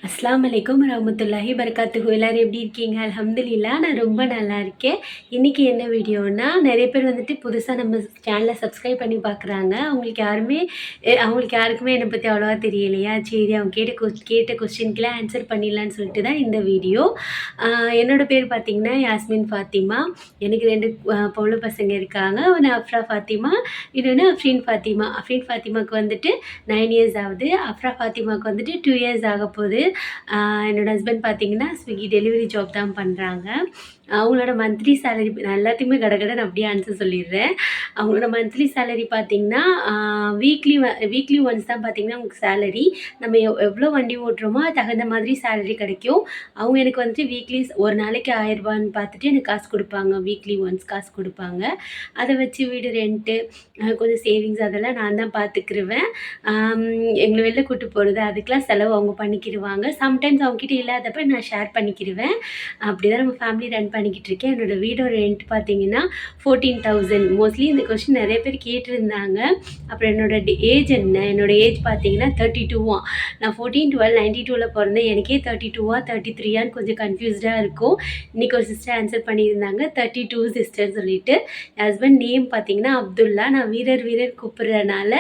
அஸ்ஸலாமு அலைக்கும் வரஹ்மத்துல்லாஹி வபரகாத்துஹு. எல்லாரும் எப்படி இருக்கீங்க? அல்ஹம்துலில்லாஹ் நான் ரொம்ப நல்லா இருக்கேன். இன்றைக்கி என்ன வீடியோனா, நிறைய பேர் வந்துட்டு புதுசா நம்ம சேனலை சப்ஸ்கிரைப் பண்ணி பார்க்குறாங்க. அவங்களுக்கு யாருக்குமே என்னை பற்றி அவ்வளோவா தெரியலையா, சரி அவங்க கேட்ட கொஸ்டின்க்கெலாம் ஆன்சர் பண்ணிடலான்னு சொல்லிட்டு தான் இந்த வீடியோ. என்னோட பேர் பார்த்திங்கன்னா யாஸ்மின் ஃபாத்திமா. எனக்கு 2 பொம்பளை பசங்க இருக்காங்க. ஒன்று அஃப்ரா ஃபாத்திமா, இன்னொன்று அஃப்ரீன் ஃபாத்திமா. அஃப்ரீன் ஃபாத்திமாவுக்கு வந்துட்டு 9 இயர்ஸ் ஆகுது. அஃப்ரா ஃபாத்திமாவுக்கு வந்துட்டு 2 இயர்ஸ் ஆக போகுது. என்னோட ஹஸ்பண்ட் பார்த்தீங்கன்னா ஸ்விக்கி டெலிவரி ஜாப் தான் பண்ணுறாங்க. அவங்களோட மந்த்லி சேலரி நான் எல்லாத்தையுமே கடகடன்னு அப்படியே ஆன்சர் சொல்லிடுறேன். அவங்களோட மந்த்லி சேலரி பார்த்தீங்கன்னா வீக்லி ஒன்ஸ் தான் பார்த்தீங்கன்னா அவங்களுக்கு சேலரி. நம்ம எவ்வளோ வண்டி ஓட்டுறோமோ அது தகுந்த மாதிரி சேலரி கிடைக்கும். அவங்க எனக்கு வந்துட்டு வீக்லி ஒரு நாளைக்கு 1000 ரூபான்னு பார்த்துட்டு எனக்கு காசு கொடுப்பாங்க. வீக்லி ஒன்ஸ் காசு கொடுப்பாங்க. அதை வச்சு வீடு ரெண்ட்டு, கொஞ்சம் சேவிங்ஸ் அதெல்லாம் நான் தான் பார்த்துக்கிருவேன். எங்களை வெளில கூட்டு போகிறது அதுக்கெலாம் செலவு அவங்க பண்ணிக்கிடுவாங்க. சம்டைம்ஸ் அவங்ககிட்ட இல்லாதப்ப நான் ஷேர் பண்ணிக்கிடுவேன். அப்படி தான் நம்ம ஃபேமிலி ரன் பண்ணிக்கிட்டு இருக்கேன். என்னோடய வீடோட ரெண்ட் பார்த்தீங்கன்னா 14,000. மோஸ்ட்லி இந்த கொஸ்டின் நிறைய பேர் கேட்டிருந்தாங்க. அப்புறம் ஏஜ் என்ன, என்னோடய ஏஜ் பார்த்தீங்கன்னா 32. நான் 14/12/92 பிறந்தேன். எனக்கே 32 33 கொஞ்சம் கன்ஃபியூஸ்டாக இருக்கும். இன்றைக்கி ஒரு சிஸ்டர் ஆன்சர் பண்ணியிருந்தாங்க 32 சிஸ்டர் சொல்லிட்டு. என் ஹஸ்பண்ட் நேம் பார்த்தீங்கன்னா அப்துல்லா. நான் வீரர் கூப்பிட்றதுனால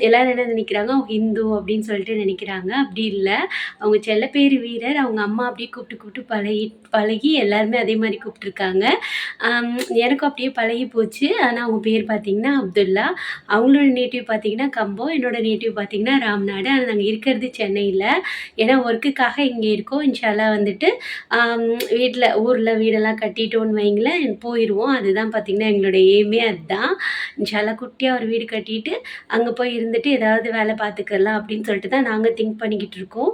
எல்லோரும் என்ன நினைக்கிறாங்க, அவங்க ஹிந்து அப்படின்னு சொல்லிட்டு நினைக்கிறாங்க. அப்படி இல்லை, அவங்க செல்ல பேர் வீரர். அவங்க அம்மா அப்படியே கூப்பிட்டு பழகி எல்லாருமே அதே மாதிரி கூப்பிட்ருக்காங்க. எனக்கும் அப்படியே பழகி போச்சு. ஆனால் அவங்க பேர் பார்த்திங்கன்னா அப்துல்லா. அவங்களோட நேட்டிவ் பார்த்திங்கன்னா கம்பம். என்னோடய நேட்டிவ் பார்த்திங்கன்னா ராம்நாடு. ஆனால் நாங்கள் இருக்கிறது சென்னையில். ஏன்னா ஒர்க்குக்காக இங்கே இருக்கோம். இன்ஷால்லா வந்துட்டு ஊரில் வீடெல்லாம் கட்டிட்டோன்னு வைங்களேன் போயிடுவோம். அதுதான் பார்த்திங்கன்னா எங்களோட எய்மே அதுதான். இன்ஷால்லா குட்டியாக ஒரு வீடு கட்டிட்டு அங்கே போய் இருந்துட்டு ஏதாவது வேலை பார்த்துக்கலாம் அப்படின்னு சொல்லிட்டு தான் நாங்கள் திங்க் பண்ணிக்கிட்டு இருக்கோம்.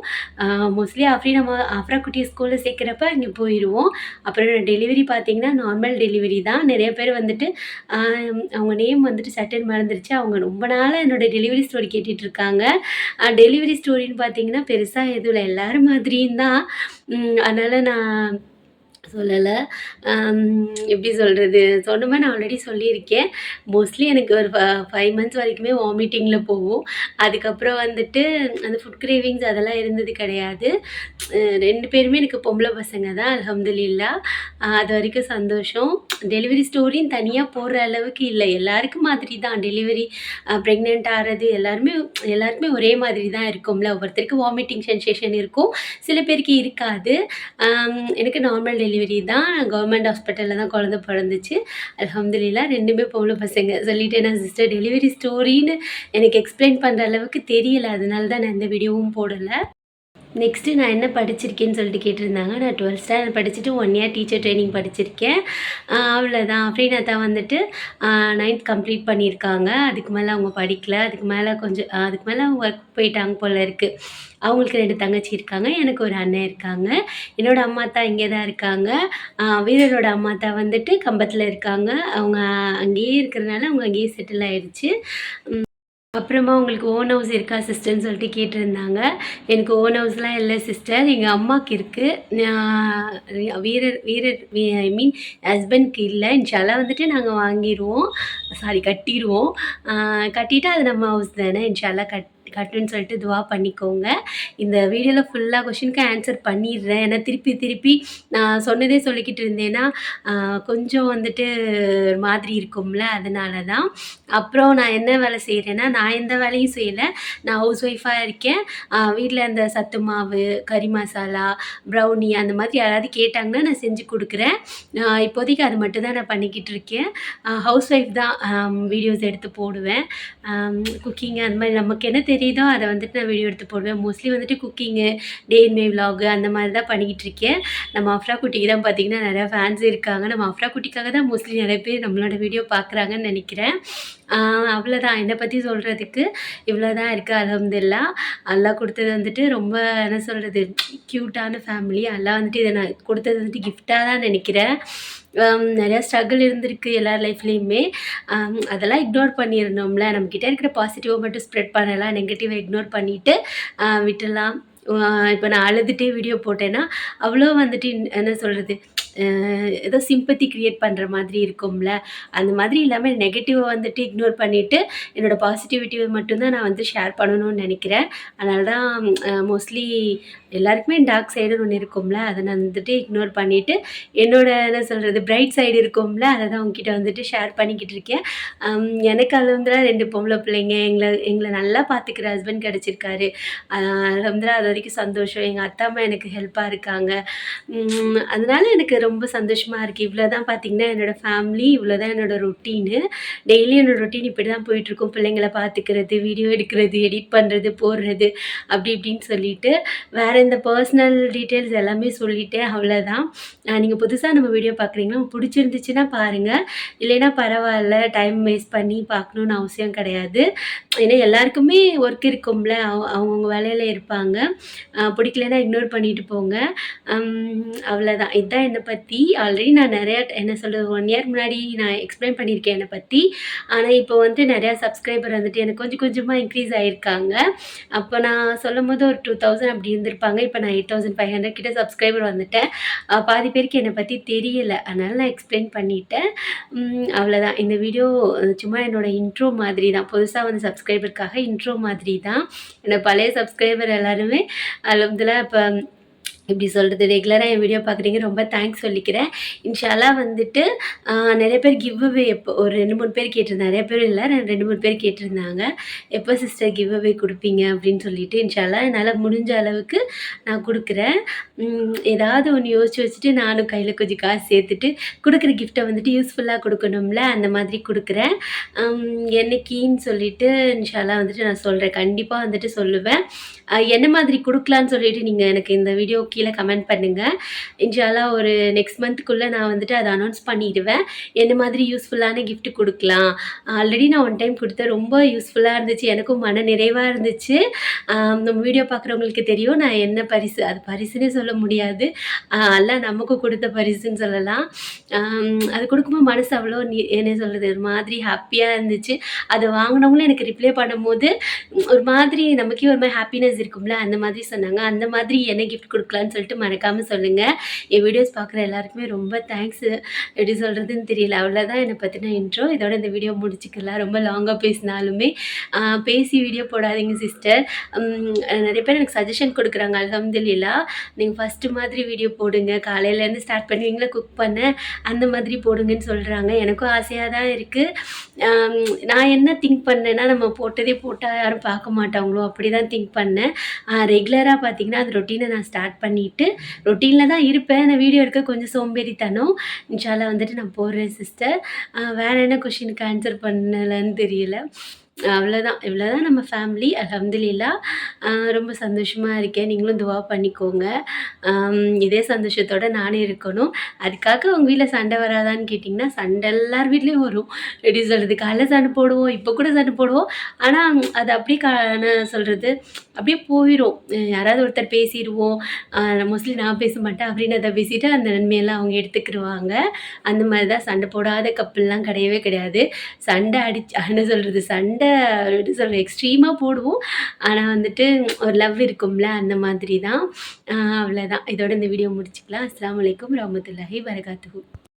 மோஸ்ட்லி அஃப்ரா குட்டியை ஸ்கூலில் சேர்க்குறப்ப இங்கே போயிடுவோம். அப்புறம் டெலிவரி பார்த்திங்கன்னா நார்மல் டெலிவரி தான். நிறைய பேர் வந்துட்டு அவங்க நேம் வந்துட்டு சட்டன் மறந்துருச்சு. அவங்க ரொம்ப நாளாக என்னோடய டெலிவரி ஸ்டோரி கேட்டுட்ருக்காங்க. டெலிவரி ஸ்டோரின்னு பார்த்திங்கன்னா பெருசாக எதுவும் இல்லை, எல்லோரும் மாதிரியும் தான். அதனால் நான் சொல்லலை. எப்படி சொல்கிறது, சொன்னோமா நான் ஆல்ரெடி சொல்லியிருக்கேன். மோஸ்ட்லி எனக்கு ஒரு 5 மந்த்ஸ் வரைக்குமே வாமிட்டிங்கில் போகும். அதுக்கப்புறம் வந்துட்டு அந்த ஃபுட் கிரேவிங்ஸ் அதெல்லாம் இருந்தது கிடையாது. 2 பேருமே எனக்கு பொம்பளை பசங்க தான், அல்ஹம்துலில்லாஹ். அது வரைக்கும் சந்தோஷம். டெலிவரி ஸ்டோரியும் தனியாக போடுற அளவுக்கு இல்லை, எல்லாருக்கும் மாதிரி தான். டெலிவரி ப்ரெக்னென்ட் ஆகிறது எல்லாருக்குமே ஒரே மாதிரி தான் இருக்கும்ல. ஒவ்வொருத்தருக்கு வாமிட்டிங் சென்சேஷன் இருக்கும், சில பேருக்கு இருக்காது. எனக்கு நார்மல் டெலிவரி தான். கவர்மெண்ட் ஹாஸ்பிட்டலில் தான் குழந்தை பிறந்துச்சு. அல்ஹம்துலில்லாஹ். 2மே பொம்பளை பசங்க. சொல்லிட்டேன் நான் சிஸ்டர், டெலிவரி ஸ்டோரின்னு எனக்கு எக்ஸ்பிளைன் பண்ணுற அளவுக்கு தெரியலை. அதனால தான் நான் இந்த வீடியோவும் போடலை. நெக்ஸ்ட்டு நான் என்ன படிச்சிருக்கேன்னு சொல்லிட்டு கேட்டிருந்தாங்க. நான் 12th ஸ்டாண்டர்ட் படிச்சுட்டு 1 இயர் டீச்சர் ட்ரைனிங் படிச்சிருக்கேன். அவ்வளோதான். அஃப்ரீனாத்தா வந்துட்டு 9th கம்ப்ளீட் பண்ணியிருக்காங்க. அதுக்கு மேலே அவங்க படிக்கல. அதுக்கு மேலே அவங்க ஒர்க் போயிட்டாங்க போல் இருக்குது. அவங்களுக்கு 2 தங்கச்சி இருக்காங்க. எனக்கு ஒரு அண்ணன் இருக்காங்க. என்னோடய அம்மாத்தா இங்கே தான் இருக்காங்க. வீரரோட அம்மாத்தா வந்துட்டு கம்பத்தில் இருக்காங்க. அவங்க அங்கேயே இருக்கிறதுனால அவங்க அங்கேயே செட்டில் ஆகிடுச்சு. அப்புறமா உங்களுக்கு ஓன் ஹவுஸ் இருக்கா சிஸ்டர்ன்னு சொல்லிட்டு கேட்டிருந்தாங்க. எனக்கு ஓன் ஹவுஸ்லாம் இல்லை சிஸ்டர், எங்கள் அம்மாவுக்கு இருக்குது. ஐ மீன் ஹஸ்பண்ட்க்கு இல்லை. இன்ஷால்லா வந்துட்டு நாங்கள் கட்டிடுவோம். கட்டிவிட்டு அது நம்ம ஹவுஸ் தானே, இன்ஷால்லா கட்டுன்னு சொல்லிட்டு துவா பண்ணிக்கோங்க. இந்த வீடியோவில் ஃபுல்லாக கொஷினுக்கு ஆன்சர் பண்ணிடுறேன். ஏன்னா திருப்பி நான் சொன்னதே சொல்லிக்கிட்டு இருந்தேன்னா கொஞ்சம் வந்துட்டு ஒரு மாதிரி இருக்கும்ல, அதனால தான். அப்புறம் நான் என்ன வேலை செய்கிறேன்னா, நான் எந்த வேலையும் செய்யலை. நான் ஹவுஸ் ஒய்ஃபாக இருக்கேன். வீட்டில் அந்த சத்து மாவு, கறி மசாலா, ப்ரௌனி அந்த மாதிரி யாராவது கேட்டாங்கன்னா நான் செஞ்சு கொடுக்குறேன். இப்போதைக்கு அது மட்டும் தான் நான் பண்ணிக்கிட்டு இருக்கேன். ஹவுஸ் ஒய்ஃப் தான். வீடியோஸ் எடுத்து போடுவேன். குக்கிங் அந்த மாதிரி நமக்கு என்ன தெரியுதோ அதை வந்துட்டு நான் வீடியோ எடுத்து போடுவேன். மோஸ்ட்லி வந்துட்டு குக்கிங்கு, டே இன் மை விலாகு அந்த மாதிரி தான் பண்ணிக்கிட்டு இருக்கேன். நம்ம அஃப்ரா குட்டிக்கு தான் பார்த்திங்கன்னா நிறையா ஃபேன்ஸ் இருக்காங்க. நம்ம அஃப்ரா குட்டிக்காக தான் மோஸ்ட்லி நிறைய பேர் நம்மளோட வீடியோ பார்க்குறாங்கன்னு நினைக்கிறேன். அவ்வளோதான். என்னை பற்றி சொல்கிறதுக்கு இவ்வளோ தான் இருக்குது. அல்ஹம்துலில்லாஹ். அல்லாஹ் கொடுத்தது வந்துட்டு ரொம்ப என்ன சொல்கிறது, க்யூட்டான ஃபேமிலி. அல்லாஹ் வந்துட்டு இதை நான் கொடுத்தது வந்துட்டு கிஃப்டாக தான் நினைக்கிறேன். நிறையா ஸ்ட்ரகிள் இருந்திருக்கு எல்லார் லைஃப்லேயுமே. அதெல்லாம் இக்னோர் பண்ணிடணும்ல. நம்மக்கிட்ட இருக்கிற பாசிட்டிவை மட்டும் ஸ்ப்ரெட் பண்ணலாம், நெகட்டிவை இக்னோர் பண்ணிவிட்டு விட்டுடலாம். இப்போ நான் அழுதுகிட்டே வீடியோ போட்டேன்னா அவ்வளோ வந்துட்டு என்ன சொல்கிறது, அ ஏதோ சிம்பத்தி கிரியேட் பண்ற மாதிரி இருக்கும்ல. அந்த மாதிரி இல்லாம நெகட்டிவ வந்துட்டு இக்னோர் பண்ணிட்டு, என்னோட பாசிட்டிவிட்டிய மட்டும் தான் நான் வந்து ஷேர் பண்ணணும்னு நெனைக்கிறேன். அதனால தான் மோஸ்ட்லி எல்லாருக்குமே டார்க் சைடுன்னு ஒண்ணு இருக்கும்ல. அத நான் வந்துட்டு இக்னோர் பண்ணிட்டு, என்னோட என்ன சொல்றது பிரைட் சைடு இருக்கும்ல, அத தான் உங்ககிட்ட வந்துட்டு ஷேர் பண்ணிக்கிட்டு இருக்கேன். எனக்கு அல்ஹம்துலில்லா 2 பொம்பள பிள்ளைங்க. எங்கள நல்லா பார்த்துக்கிற ஹஸ்பண்ட் கிடைச்சிருக்காரு. அ அல்ஹம்துலில்லா அது வரைக்கும் சந்தோஷம். எங்க அத்தா, அம்மா எனக்கு ஹெல்ப்பா இருக்காங்க. அதனால எனக்கு ரொம்ப சந்தோஷமா இருக்கு. இவ்வளோ தான் பார்த்தீங்கன்னா, என்னோட ஃபேமிலி, இவ்வளோ தான் என்னோட ரொட்டீனு. டெய்லி என்னோட ரொட்டீன் இப்படி தான் போயிட்டுருக்கும். பிள்ளைங்கள பார்த்துக்கிறது, வீடியோ எடுக்கிறது, எடிட் பண்றது, போடுறது அப்படி இப்படின்னு சொல்லிட்டு, வேற இந்த பர்சனல் டீட்டெயில்ஸ் எல்லாமே சொல்லிட்டேன். அவ்வளோதான். நீங்க புதுசா நம்ம வீடியோ பார்க்குறீங்கன்னா, புடிச்சிருந்துச்சுன்னா பாருங்க. இல்லைன்னா பரவால்ல. டைம் வேஸ்ட் பண்ணி பார்க்கணும்னு அவசியம் கிடையாது. ஏன்னா எல்லாருக்குமே ஒர்க் இருக்கும்ல. அவங்கவங்க வேலையில இருப்பாங்க. பிடிக்கலன்னா இக்னோர் பண்ணிட்டு போங்க. அவ்வளோதான். இதான் என்ன பத்தி. ஆல்ரெடி நான் நெறையா என்ன சொல்றது 1 இயர் முன்னாடி நான் எக்ஸ்பிளைன் பண்ணியிருக்கேன் என்ன பத்தி. ஆனா இப்போ வந்து நெறையா சப்ஸ்கிரைபர் வந்துட்டு எனக்கு கொஞ்சம் கொஞ்சமா இன்க்ரீஸ் ஆயிருக்காங்க. அப்போ நான் சொல்லும்போது ஒரு 2000 அப்படி இருந்திருப்பாங்க. இப்போ நான் 8500 கிட்ட சப்ஸ்கிரைபர் வந்துட்டேன். பாதி பேருக்கு என்ன பத்தி தெரியல. அதனால நான் எக்ஸ்பிளைன் பண்ணிட்டேன். அவ்வளோதான். இந்த வீடியோ சும்மா என்னோட இன்ட்ரோ மாதிரி தான். புதுசா வந்து சப்ஸ்கிரைபருக்காக இன்ட்ரோ மாதிரி தான். என்னோட பழைய சப்ஸ்கிரைபர் எல்லாருமே அல்ஹம்துலில்லா இப்ப எப்படி சொல்றது? ரெகுலரா என் வீடியோ பார்க்குறீங்க. ரொம்ப தேங்க்ஸ் சொல்லிக்கிறேன். இன்ஷா அல்லாஹ் வந்துட்டு நெறைய பேர் கிவ் அவே எப்போ ஒரு 2, 3 பேர் கேட்டிருந்தாங்க. நெறைய பேர் இல்ல. 2, 3 பேர் கேட்டிருந்தாங்க. எப்போ சிஸ்டர் கிவ் அவே குடுப்பீங்க? அப்படின்னு சொல்லிட்டு. இன்ஷா அல்லாஹ் என்னால முடிஞ்ச அளவுக்கு நான் குடுக்குறேன். ஏதாவது ஒண்ணு யோசிச்சு வச்சுட்டு நானும் கையில கொஞ்சம் காசு சேர்த்துட்டு, குடுக்குற கிஃப்ட்ட வந்துட்டு யூஸ்ஃபுல்லா குடுக்கணும்ல, அந்த மாதிரி குடுக்குறேன். என்னைக்கின்னு சொல்லிட்டு இன்ஷா அல்லாஹ் வந்துட்டு நான் சொல்றேன். கண்டிப்பா வந்துட்டு சொல்லுவேன். என்ன மாதிரி குடுக்கலான்னு சொல்லிட்டு நீங்க எனக்கு இந்த வீடியோ கீழ கமெண்ட் பண்ணுங்க. இன்ஷா அல்லாஹ் ஒரு நெக்ஸ்ட் மந்த்துக்குள்ள நான் வந்துட்டு அத அனௌன்ஸ் பண்ணிடுவேன். என்ன மாதிரி யூஸ்ஃபுல்லான கிஃப்ட் குடுக்கலாம். ஆல்ரெடி நான் ஒன் டைம் குடுத்தேன். ரொம்ப யூஸ்ஃபுல்லா இருந்துச்சு. எனக்கும் மன நிறைவா இருந்துச்சு. நம்ம வீடியோ பார்க்குறவங்களுக்கு தெரியும். நான் என்ன பரிசு அது பரிசுன்னே சொல்ல முடியாது. அல்லாஹ் நமக்கு குடுத்த பரிசுன்னு சொல்லலாம். அது குடுக்கும்போது மனசு அவ்வளோ என்ன சொல்றது? ஒரு மாதிரி ஹாப்பியா இருந்துச்சு. அத வாங்குனவங்களும் எனக்கு ரிப்ளை பண்ணும்போது, ஒரு மாதிரி நமக்கே ஒரு மாரி ஹாப்பினஸ் இருக்கும்ல, அந்த மாதிரி சொன்னாங்க. அந்த மாதிரி என்ன கிஃப்ட் குடுக்கலான்னு சொல்லிட்டு மறக்காம சொல்லுங்க. என் வீடியோஸ் பார்க்குற எல்லாருக்குமே ரொம்ப தேங்க்ஸு. எப்படி சொல்றதுன்னு தெரியல. அவ்வளோதான் என்ன பத்தின இன்ட்ரோ. இதோட இந்த வீடியோ முடிச்சுக்கலாம். ரொம்ப லாங்கா பேசினாலுமே, பேசி வீடியோ போடாதீங்க சிஸ்டர். நெறைய பேர் எனக்கு சஜஷன் குடுக்குறாங்க. அல்ஹம்துலில்லா. நீங்க ஃபர்ஸ்ட்டு மாதிரி வீடியோ போடுங்க. காலையிலேருந்து ஸ்டார்ட் பண்ணுவீங்களா குக் பண்ண, அந்த மாதிரி போடுங்கன்னு சொல்றாங்க. எனக்கும் ஆசையா தான் இருக்கு. நான் என்ன திங்க் பண்ணேன்னா, நம்ம போட்டதே போட்டா யாரும் பார்க்க மாட்டாங்களோ, அப்படி தான் திங்க் பண்ணேன். ரெகுலரா பார்த்தீங்கன்னா, அந்த ரொட்டீன நான் ஸ்டார்ட் பண்ணிட்டு, ரொட்டீன்ல தான் இருப்பேன். ஆனா வீடியோ எடுக்க கொஞ்சம் சோம்பேறித்தனம். இன்ஷா அல்லாஹ் வந்துட்டு நான் போடுறேன் சிஸ்டர். வேற என்ன கொஸ்டினுக்கு ஆன்சர் பண்ணலன்னு தெரியல. அவ்வளோதான். இவ்வளோதான் நம்ம ஃபேமிலி. அல்ஹம்துலில்லா. ரொம்ப சந்தோஷமா இருக்கேன். நீங்களும் துவா பண்ணிக்கோங்க. இதே சந்தோஷத்தோட நானும் இருக்கணும். அதுக்காக உங்க வீட்ல சண்டை வராதான்னு கேட்டிங்கன்னா, சண்டை எல்லார் வீட்லயும் வரும். எப்படி சொல்றது? காலைல சண்டை போடுவோம். இப்போ கூட சண்டை போடுவோம். ஆனா அது அப்படியே என்ன சொல்றது? அப்படியே போயிரும். யாராவது ஒருத்தர் பேசிருவோம். மோஸ்ட்லி நான் பேச மாட்டேன். அப்படின்னு அத பேசிட்டு அந்த நன்மையெல்லாம் அவங்க எடுத்துக்கிருவாங்க. அந்த மாரி தான் சண்டை போடாத கப்புல்லாம் கிடையவே கிடையாது. சண்டை என்ன சொல்றது? சண்டை எப்படி சொல்றது? எக்ஸ்ட்ரீமா போடுவோம். ஆனா வந்துட்டு ஒரு லவ் இருக்கும்ல, அந்த மாதிரி தான். அவ்வளோதான். இதோட இந்த வீடியோ முடிச்சுக்கலாம். அஸ்ஸலாமு அலைக்கும் வரஹ்மத்துல்லாஹி வபரகாத்துஹு.